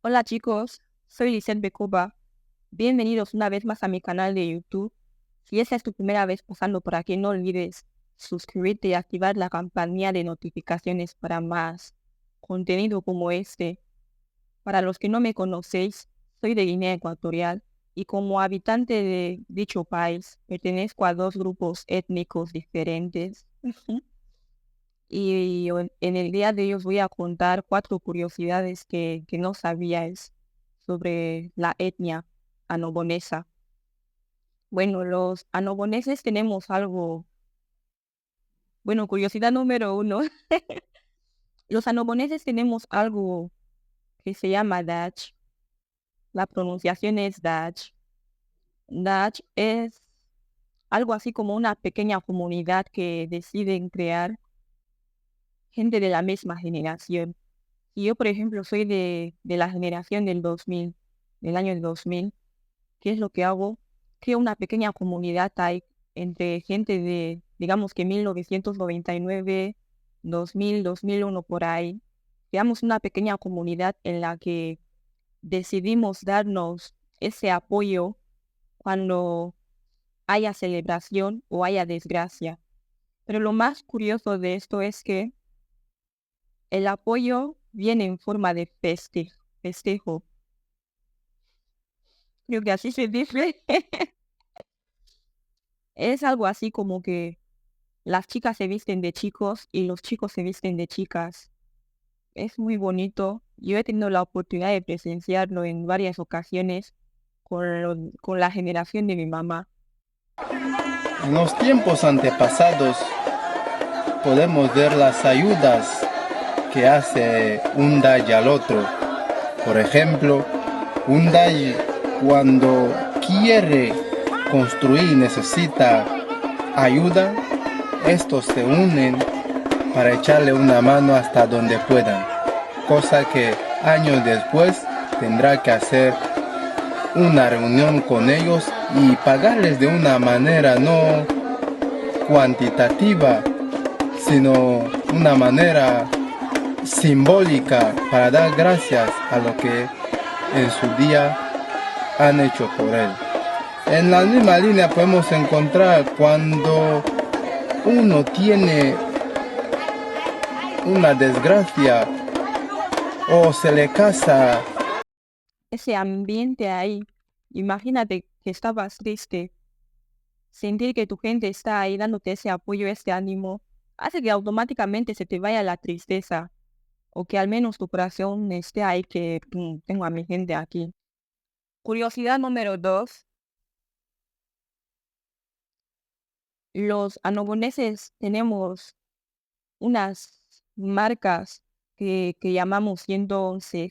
Hola chicos, soy Lisette Becoba. Bienvenidos una vez más a mi canal de YouTube. Si esa es tu primera vez pasando por aquí, no olvides suscribirte y activar la campanilla de notificaciones para más contenido como este. Para los que no me conocéis, soy de Guinea Ecuatorial y como habitante de dicho país, pertenezco a dos grupos étnicos diferentes. Y en el día de hoy os voy a contar cuatro curiosidades que no sabíais sobre la etnia anobonesa. Bueno, los anoboneses tenemos algo, bueno, curiosidad número uno, los anoboneses tenemos algo que se llama Dutch. La pronunciación es Dutch. Dutch es algo así como una pequeña comunidad que deciden crear gente de la misma generación. Y yo, por ejemplo, soy de la generación del 2000, del año 2000. ¿Qué es lo que hago? Creo una pequeña comunidad ahí entre gente de, digamos que 1999, 2000, 2001 por ahí. Creamos una pequeña comunidad en la que decidimos darnos ese apoyo cuando haya celebración o haya desgracia. Pero lo más curioso de esto es que el apoyo viene en forma de festejo. Creo que así se dice. Es algo así como que las chicas se visten de chicos y los chicos se visten de chicas. Es muy bonito. Yo he tenido la oportunidad de presenciarlo en varias ocasiones con la generación de mi mamá. En los tiempos antepasados podemos ver las ayudas que hace un day al otro. Por ejemplo, un day cuando quiere construir y necesita ayuda, estos se unen para echarle una mano hasta donde puedan, cosa que años después tendrá que hacer una reunión con ellos y pagarles de una manera no cuantitativa, sino una manera simbólica para dar gracias a lo que en su día han hecho por él. En la misma línea podemos encontrar cuando uno tiene una desgracia o se le casa. Ese ambiente ahí, imagínate que estabas triste, sentir que tu gente está ahí dándote ese apoyo, ese ánimo, hace que automáticamente se te vaya la tristeza o que al menos tu corazón esté ahí que tengo a mi gente aquí. Curiosidad número dos, los anoboneses tenemos unas marcas que llamamos 111.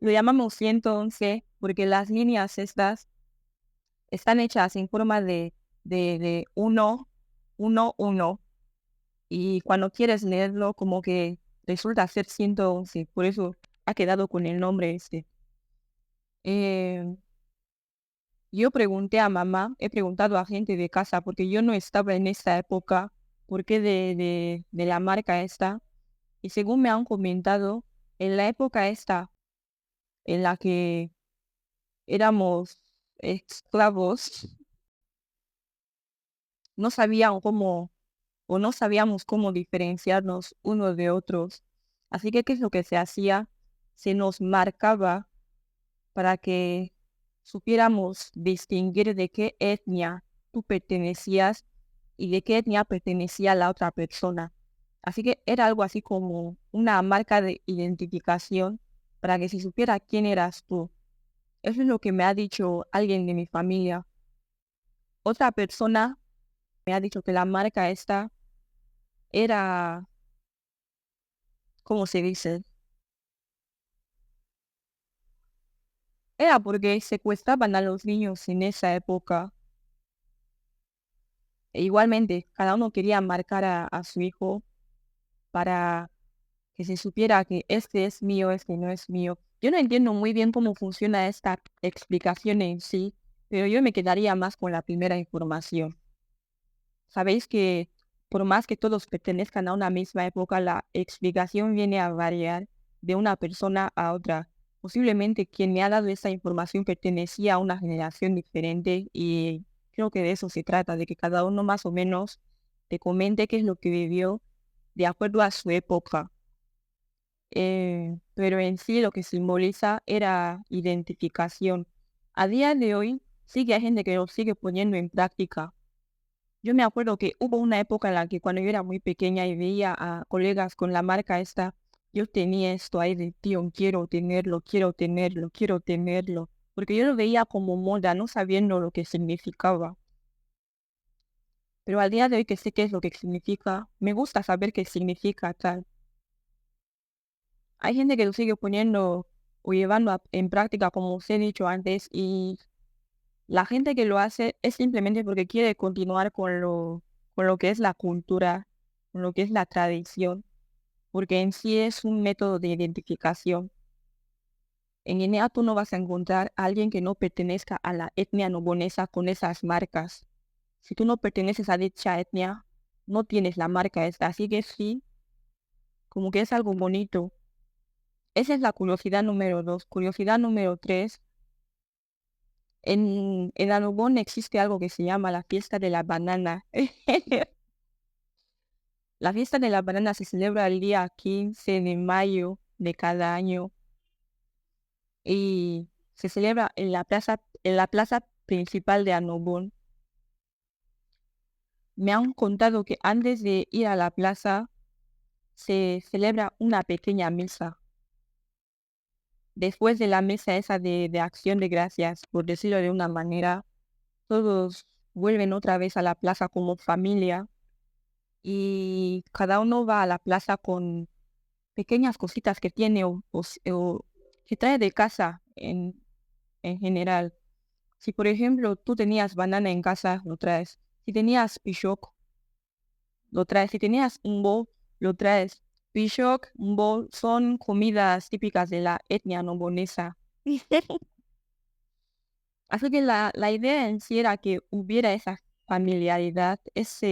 Lo llamamos 111 porque las líneas estas están hechas en forma de 1, 1, 1. Y cuando quieres leerlo, como que resulta ser 111. Por eso ha quedado con el nombre este. Eh, Yo pregunté a mamá, he preguntado a gente de casa, porque yo no estaba en esta época, por qué de la marca esta. Y según me han comentado, en la época esta, en la que éramos esclavos, no sabían cómo, o no sabíamos cómo diferenciarnos unos de otros. Así que, ¿qué es lo que se hacía? Se nos marcaba para que supiéramos distinguir de qué etnia tú pertenecías y de qué etnia pertenecía la otra persona. Así que era algo así como una marca de identificación para que se supiera quién eras tú. Eso es lo que me ha dicho alguien de mi familia. Otra persona me ha dicho que la marca esta era, ¿cómo se dice? Era porque secuestraban a los niños en esa época. E igualmente, cada uno quería marcar a su hijo para que se supiera que este es mío, este no es mío. Yo no entiendo muy bien cómo funciona esta explicación en sí, pero yo me quedaría más con la primera información. Sabéis que por más que todos pertenezcan a una misma época, la explicación viene a variar de una persona a otra. Posiblemente quien me ha dado esa información pertenecía a una generación diferente y creo que de eso se trata, de que cada uno más o menos te comente qué es lo que vivió de acuerdo a su época. Pero en sí lo que simboliza era identificación. A día de hoy sí que hay gente que lo sigue poniendo en práctica. Yo me acuerdo que hubo una época en la que cuando yo era muy pequeña y veía a colegas con la marca esta, yo tenía esto ahí de, tío, quiero tenerlo, quiero tenerlo, quiero tenerlo, porque yo lo veía como moda, no sabiendo lo que significaba. Pero al día de hoy que sé qué es lo que significa, me gusta saber qué significa tal. Hay gente que lo sigue poniendo o llevando en práctica, como os he dicho antes, y la gente que lo hace es simplemente porque quiere continuar con lo que es la cultura, con lo que es la tradición, porque en sí es un método de identificación. En Guinea tú no vas a encontrar a alguien que no pertenezca a la etnia nobonesa con esas marcas. Si tú no perteneces a dicha etnia, no tienes la marca esta. Así que sí, como que es algo bonito. Esa es la curiosidad número 2. Curiosidad número 3. En Anubon existe algo que se llama la fiesta de la banana. La fiesta de la banana se celebra el día 15 de mayo de cada año y se celebra en la plaza principal de Anubon. Me han contado que antes de ir a la plaza se celebra una pequeña misa. Después de la misa esa de acción de gracias, por decirlo de una manera, todos vuelven otra vez a la plaza como familia y cada uno va a la plaza con pequeñas cositas que tiene o que trae de casa en general. Si por ejemplo tú tenías banana en casa, lo traes. Si tenías pishok, lo traes. Si tenías un bowl, lo traes. Pishok, un bowl son comidas típicas de la etnia nobonesa. Así que la idea en sí era que hubiera esa familiaridad, es,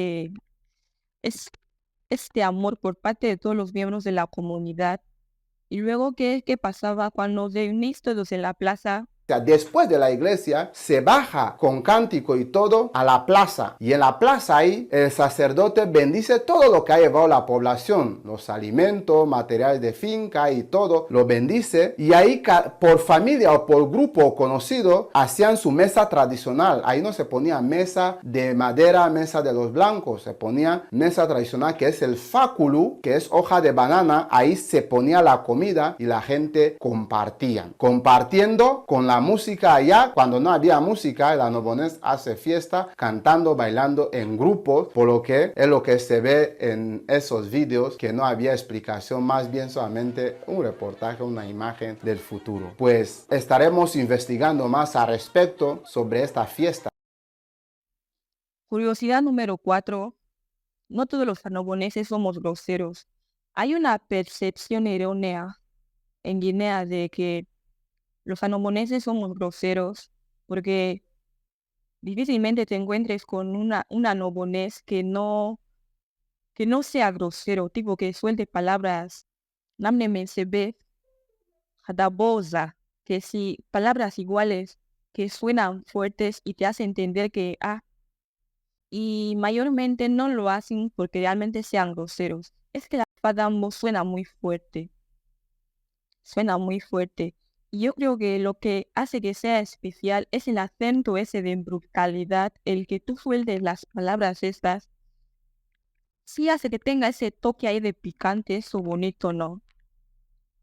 este amor por parte de todos los miembros de la comunidad. Y luego, ¿qué pasaba cuando se reunís todos en la plaza? Sea, después de la iglesia, se baja con cántico y todo a la plaza. Y en la plaza ahí, el sacerdote bendice todo lo que ha llevado la población. Los alimentos, materiales de finca y todo, lo bendice. Y ahí, por familia o por grupo conocido, hacían su mesa tradicional. Ahí no se ponía mesa de madera, mesa de los blancos. Se ponía mesa tradicional, que es el fáculu, que es hoja de banana. Ahí se ponía la comida y la gente compartía. Compartiendo con la música allá. Cuando no había música, el anobonés hace fiesta cantando, bailando en grupos, por lo que es lo que se ve en esos vídeos, que no había explicación, más bien solamente un reportaje, una imagen del futuro. Pues estaremos investigando más al respecto sobre esta fiesta. Curiosidad número 4. No todos los anoboneses somos groseros. Hay una percepción errónea en Guinea de que los anoboneses somos groseros porque difícilmente te encuentres con un anobonés que no sea grosero, tipo que suelte palabras, namne mensebe, jadabosa, que si palabras iguales que suenan fuertes y te hacen entender que, y mayormente no lo hacen porque realmente sean groseros. Es que la fadambo suena muy fuerte. Y yo creo que lo que hace que sea especial es el acento ese de brutalidad, el que tú sueltes las palabras estas, sí hace que tenga ese toque ahí de picante, eso bonito, ¿no?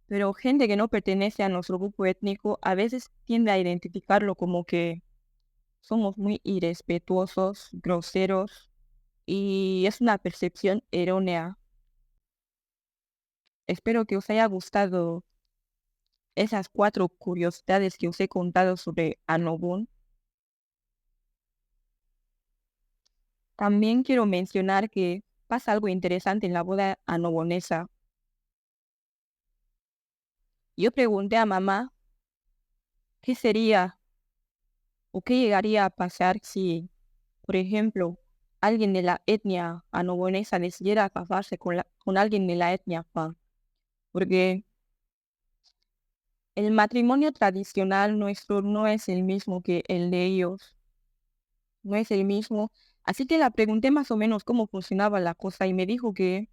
Pero gente que no pertenece a nuestro grupo étnico a veces tiende a identificarlo como que somos muy irrespetuosos, groseros, y es una percepción errónea. Espero que os haya gustado esas 4 curiosidades que os he contado sobre Anobun. También quiero mencionar que pasa algo interesante en la boda anobonesa. Yo pregunté a mamá qué sería o qué llegaría a pasar si, por ejemplo, alguien de la etnia anobonesa decidiera casarse con alguien de la etnia Fan. Porque El matrimonio tradicional nuestro no es el mismo que el de ellos, no es el mismo. Así que la pregunté más o menos cómo funcionaba la cosa y me dijo que,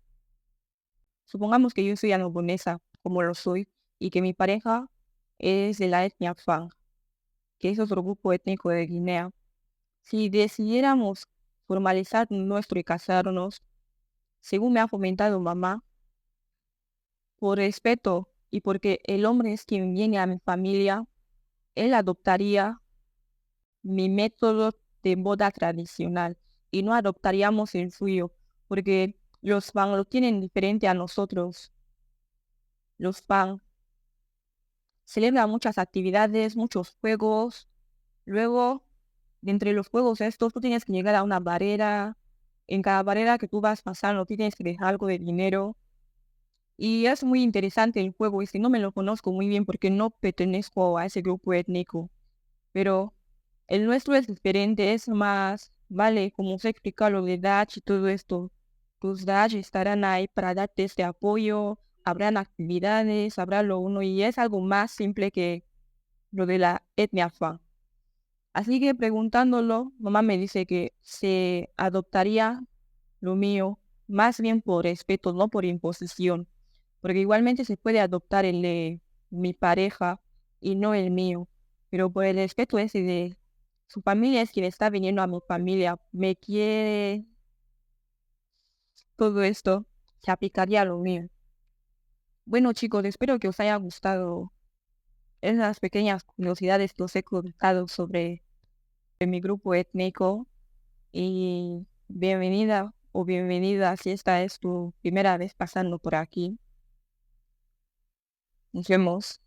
supongamos que yo soy albanesa, como lo soy, y que mi pareja es de la etnia Fang, que es otro grupo étnico de Guinea. Si decidiéramos formalizar nuestro y casarnos, según me ha fomentado mamá, por respeto y porque el hombre es quien viene a mi familia, él adoptaría mi método de boda tradicional y no adoptaríamos el suyo, porque los Fang lo tienen diferente a nosotros. Los Fang celebran muchas actividades, muchos juegos. Luego, de entre los juegos estos, tú tienes que llegar a una barrera. En cada barrera que tú vas pasando, tienes que dejar algo de dinero. Y es muy interesante el juego, y si no me lo conozco muy bien porque no pertenezco a ese grupo étnico. Pero el nuestro es diferente, es más, vale, como se explica lo de Dutch y todo esto. Tus Dutch estarán ahí para darte este apoyo, habrán actividades, habrá lo uno, y es algo más simple que lo de la etnia Fang. Así que preguntándolo, mamá me dice que se adoptaría lo mío, más bien por respeto, no por imposición, porque igualmente se puede adoptar el de mi pareja y no el mío, pero por el respeto ese de su familia es quien está viniendo a mi familia, me quiere, todo esto se aplicaría a lo mío. Bueno chicos, espero que os haya gustado esas pequeñas curiosidades que os he contado sobre mi grupo étnico. Y bienvenida o bienvenida si esta es tu primera vez pasando por aquí. Nos vemos.